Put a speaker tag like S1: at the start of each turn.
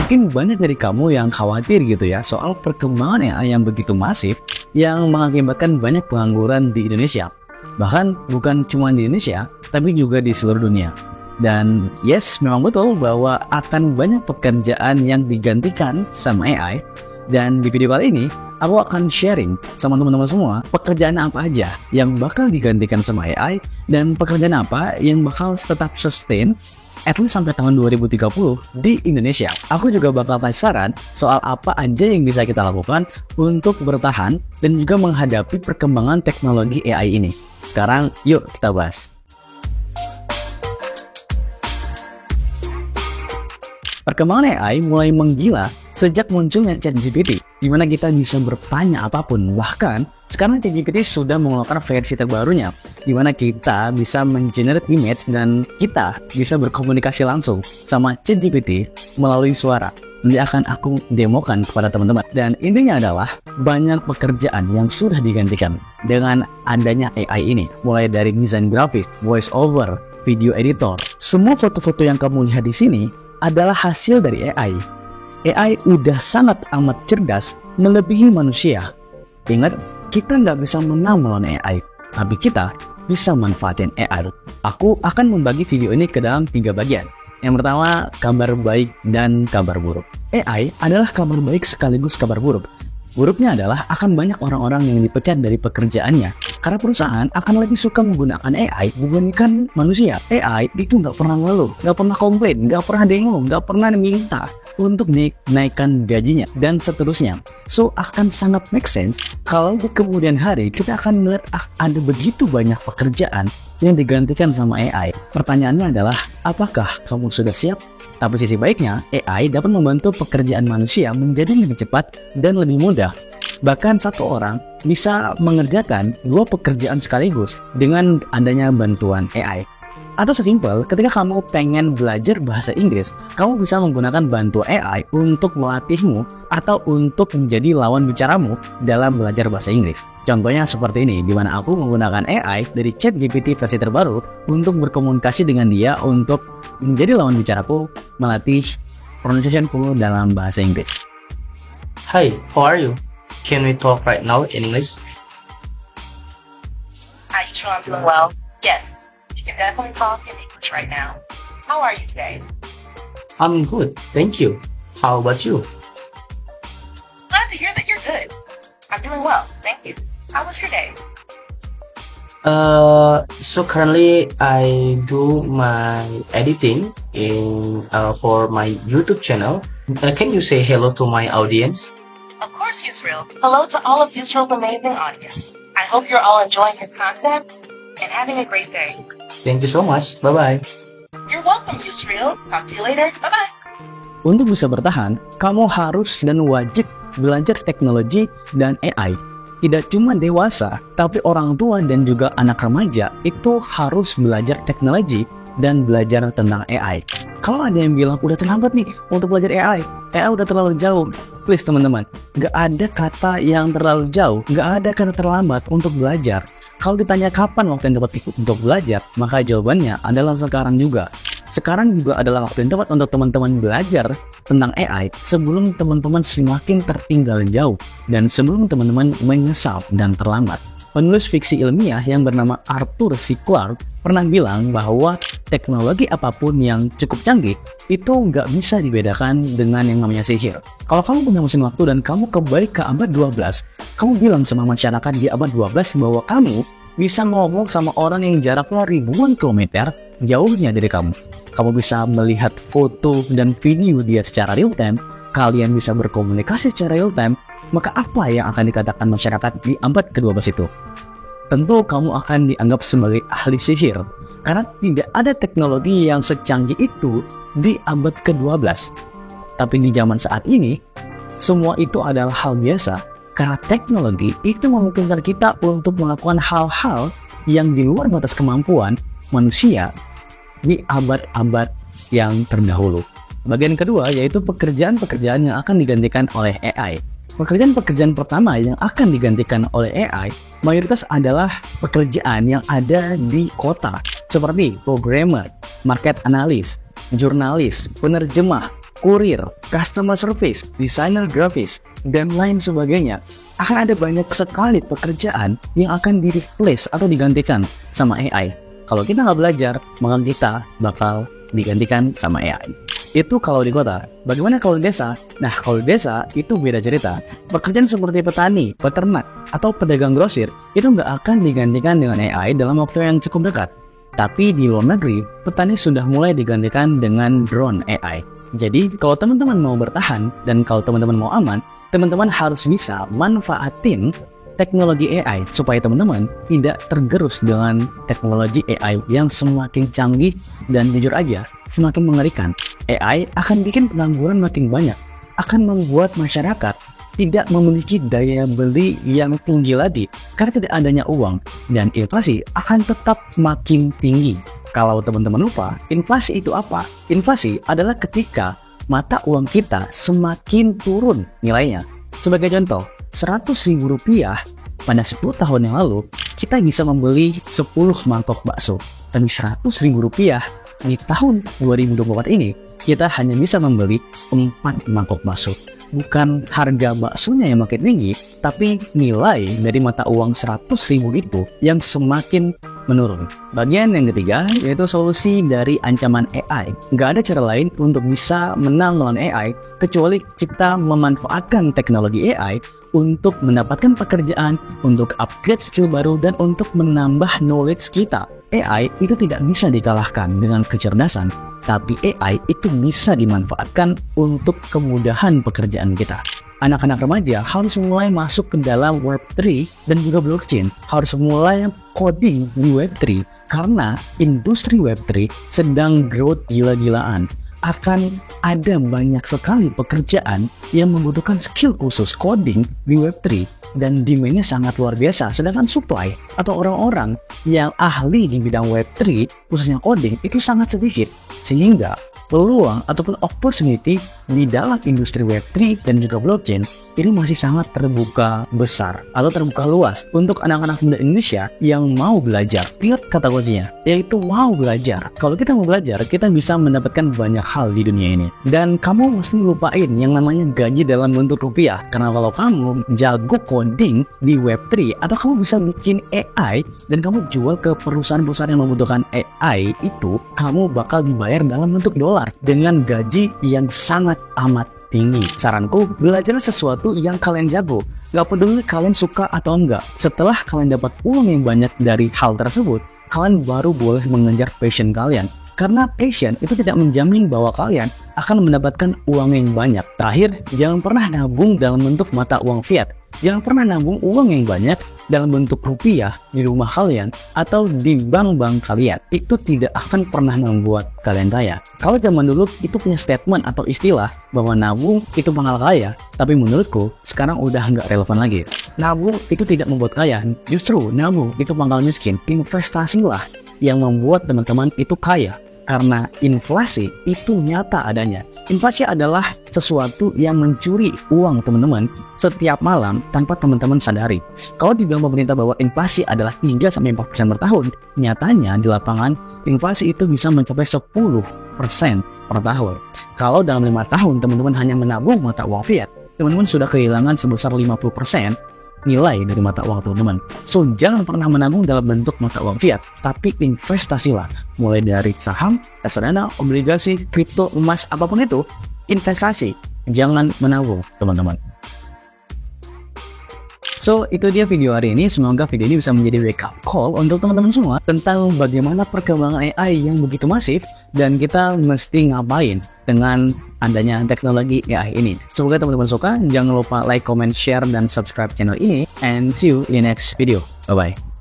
S1: Mungkin banyak dari kamu yang khawatir gitu ya soal perkembangan AI yang begitu masif yang mengakibatkan banyak pengangguran di Indonesia. Bahkan bukan cuma di Indonesia, tapi juga di seluruh dunia. Dan yes, memang betul bahwa akan banyak pekerjaan yang digantikan sama AI. Dan di video kali ini, aku akan sharing sama teman-teman semua pekerjaan apa aja yang bakal digantikan sama AI dan pekerjaan apa yang bakal tetap sustain at least sampai tahun 2030 di Indonesia. Aku juga bakal kasih saran soal apa aja yang bisa kita lakukan untuk bertahan dan juga menghadapi perkembangan teknologi AI ini. Sekarang yuk kita bahas. Perkembangan AI mulai menggila sejak munculnya ChatGPT, di mana kita bisa bertanya apapun. Bahkan sekarang ChatGPT sudah mengeluarkan versi terbarunya, di mana kita bisa mengenerate image dan kita bisa berkomunikasi langsung sama ChatGPT melalui suara. Nanti akan aku demokan kepada teman-teman. Dan intinya adalah banyak pekerjaan yang sudah digantikan dengan adanya AI ini, mulai dari desain grafis, voice over, video editor. Semua foto-foto yang kamu lihat di sini adalah hasil dari AI. AI udah sangat amat cerdas melebihi manusia. Ingat, kita nggak bisa menang melawan AI, tapi kita bisa manfaatin AI. Aku akan membagi video ini ke dalam 3 bagian. Yang pertama, kabar baik dan kabar buruk. AI adalah kabar baik sekaligus kabar buruk. Buruknya adalah akan banyak orang-orang yang dipecat dari pekerjaannya karena perusahaan akan lebih suka menggunakan AI dibandingkan manusia. AI itu nggak pernah ngeluh, nggak pernah komplain, nggak pernah demo, nggak pernah minta untuk naikkan gajinya dan seterusnya. So akan sangat make sense kalau di kemudian hari kita akan melihat ada begitu banyak pekerjaan yang digantikan sama AI. Pertanyaannya adalah, apakah kamu sudah siap? Tapi sisi baiknya, AI dapat membantu pekerjaan manusia menjadi lebih cepat dan lebih mudah. Bahkan satu orang bisa mengerjakan 2 pekerjaan sekaligus dengan adanya bantuan AI. Atau sesimpel, ketika kamu pengen belajar bahasa Inggris, kamu bisa menggunakan bantuan AI untuk melatihmu atau untuk menjadi lawan bicaramu dalam belajar bahasa Inggris. Contohnya seperti ini, di mana aku menggunakan AI dari ChatGPT versi terbaru untuk berkomunikasi dengan dia untuk menjadi lawan bicaraku, melatih pronunciationku dalam bahasa Inggris.
S2: Hi, how are you? Can we talk right now in English?
S3: Are you sure I'm doing well? Yes. You can definitely talk in English right now. How are you today?
S2: I'm good, thank you. How about you?
S3: Glad to hear that you're good. I'm doing well, thank you. How was your day?
S2: So currently I do my editing for my YouTube channel. Can you say hello to my audience?
S3: Of course, Yusril. Hello to all of Yusril's amazing audience. I hope you're all enjoying your content and having a great day.
S2: Thank you so much. Bye-bye.
S3: You're welcome, Yusril. Talk to you later. Bye-bye.
S1: Untuk bisa bertahan, kamu harus dan wajib belajar teknologi dan AI. Tidak cuma dewasa, tapi orang tua dan juga anak remaja itu harus belajar teknologi dan belajar tentang AI. Kalau ada yang bilang udah terlambat nih untuk belajar AI udah terlalu jauh. Please teman-teman, gak ada kata yang terlalu jauh, gak ada kata terlambat untuk belajar. Kalau ditanya kapan waktu yang tepat untuk belajar, maka jawabannya adalah sekarang juga. Sekarang juga adalah waktu yang tepat untuk teman-teman belajar tentang AI sebelum teman-teman semakin tertinggal jauh dan sebelum teman-teman menyesal dan terlambat. Penulis fiksi ilmiah yang bernama Arthur C. Clarke pernah bilang bahwa teknologi apapun yang cukup canggih itu nggak bisa dibedakan dengan yang namanya sihir. Kalau kamu punya mesin waktu dan kamu kembali ke abad 12, kamu bilang sama masyarakat di abad 12 bahwa kamu bisa ngomong sama orang yang jaraknya ribuan kilometer jauhnya dari kamu. Kamu bisa melihat foto dan video dia secara real time, kalian bisa berkomunikasi secara real time, maka apa yang akan dikatakan masyarakat di abad ke-12 itu? Tentu kamu akan dianggap sebagai ahli sihir, karena tidak ada teknologi yang secanggih itu di abad ke-12. Tapi di zaman saat ini, semua itu adalah hal biasa, karena teknologi itu memungkinkan kita untuk melakukan hal-hal yang di luar batas kemampuan manusia di abad-abad yang terdahulu. Bagian kedua yaitu pekerjaan-pekerjaan yang akan digantikan oleh AI. Pekerjaan-pekerjaan pertama yang akan digantikan oleh AI mayoritas adalah pekerjaan yang ada di kota, seperti programmer, market analyst, jurnalis, penerjemah, kurir, customer service, desainer grafis, dan lain sebagainya. Akan ada banyak sekali pekerjaan yang akan di-replace atau digantikan sama AI. Kalau kita nggak belajar, maka kita bakal digantikan sama AI. Itu kalau di kota. Bagaimana kalau di desa? Nah, kalau di desa itu beda cerita. Pekerjaan seperti petani, peternak, atau pedagang grosir itu nggak akan digantikan dengan AI dalam waktu yang cukup dekat. Tapi di luar negeri, petani sudah mulai digantikan dengan drone AI. Jadi, kalau teman-teman mau bertahan dan kalau teman-teman mau aman, teman-teman harus bisa manfaatin teknologi AI supaya teman-teman tidak tergerus dengan teknologi AI yang semakin canggih dan jujur aja semakin mengerikan. AI akan bikin pengangguran makin banyak, akan membuat masyarakat tidak memiliki daya beli yang tinggi lagi karena tidak adanya uang, dan inflasi akan tetap makin tinggi. Kalau teman-teman lupa, inflasi itu apa? Inflasi adalah ketika mata uang kita semakin turun nilainya. Sebagai contoh, Rp100.000 pada 10 tahun yang lalu kita bisa membeli 10 mangkok bakso. Tapi Rp100.000 di tahun 2024 ini kita hanya bisa membeli 4 mangkok bakso. Bukan harga baksonya yang makin tinggi, tapi nilai dari mata uang Rp100.000 itu yang semakin menurun. Bagian yang ketiga yaitu solusi dari ancaman AI. Nggak ada cara lain untuk bisa menang melawan AI kecuali kita memanfaatkan teknologi AI untuk mendapatkan pekerjaan, untuk upgrade skill baru, dan untuk menambah knowledge kita. AI itu tidak bisa dikalahkan dengan kecerdasan, tapi AI itu bisa dimanfaatkan untuk kemudahan pekerjaan kita. Anak-anak remaja harus mulai masuk ke dalam Web3 dan juga blockchain, harus mulai coding di Web3 karena industri Web3 sedang growth gila-gilaan. Akan ada banyak sekali pekerjaan yang membutuhkan skill khusus coding di Web3 dan demand-nya sangat luar biasa. Sedangkan supply atau orang-orang yang ahli di bidang Web3 khususnya coding itu sangat sedikit, sehingga peluang ataupun opportunity di dalam industri Web3 dan juga blockchain ini masih sangat terbuka besar atau terbuka luas untuk anak-anak muda Indonesia yang mau belajar. Ingat kata kuncinya, yaitu mau belajar. Kalau kita mau belajar, kita bisa mendapatkan banyak hal di dunia ini. Dan kamu mesti lupain yang namanya gaji dalam bentuk rupiah. Karena kalau kamu jago coding di Web3 atau kamu bisa bikin AI dan kamu jual ke perusahaan-perusahaan yang membutuhkan AI itu, kamu bakal dibayar dalam bentuk dolar dengan gaji yang sangat amat tinggi. Saranku, belajarlah sesuatu yang kalian jago. Gak peduli kalian suka atau enggak. Setelah kalian dapat uang yang banyak dari hal tersebut, kalian baru boleh mengejar passion kalian. Karena passion itu tidak menjamin bahwa kalian akan mendapatkan uang yang banyak. Terakhir, jangan pernah nabung dalam bentuk mata uang fiat. Jangan pernah nabung uang yang banyak dalam bentuk rupiah di rumah kalian atau di bank-bank kalian. Itu tidak akan pernah membuat kalian kaya. Kalau zaman dulu itu punya statement atau istilah bahwa nabung itu pangkal kaya, tapi menurutku sekarang udah nggak relevan lagi. Nabung itu tidak membuat kaya, justru nabung itu pangkal miskin. Investasilah yang membuat teman-teman itu kaya, karena inflasi itu nyata adanya. Inflasi adalah sesuatu yang mencuri uang teman-teman setiap malam tanpa teman-teman sadari. Kalau dibilang pemerintah bahwa inflasi adalah 3-4% per tahun, nyatanya di lapangan inflasi itu bisa mencapai 10% per tahun. Kalau dalam 5 tahun teman-teman hanya menabung mata uang fiat, teman-teman sudah kehilangan sebesar 50% nilai dari mata uang teman-teman. So, jangan pernah menabung dalam bentuk mata uang fiat, tapi investasilah. Mulai dari saham, reksadana, obligasi, kripto, emas, apapun itu, investasi. Jangan menabung, teman-teman. So, itu dia video hari ini. Semoga video ini bisa menjadi wake up call untuk teman-teman semua tentang bagaimana perkembangan AI yang begitu masif dan kita mesti ngapain dengan adanya teknologi AI ini. Semoga teman-teman suka. Jangan lupa like, comment, share, dan subscribe channel ini. And see you in the next video. Bye-bye.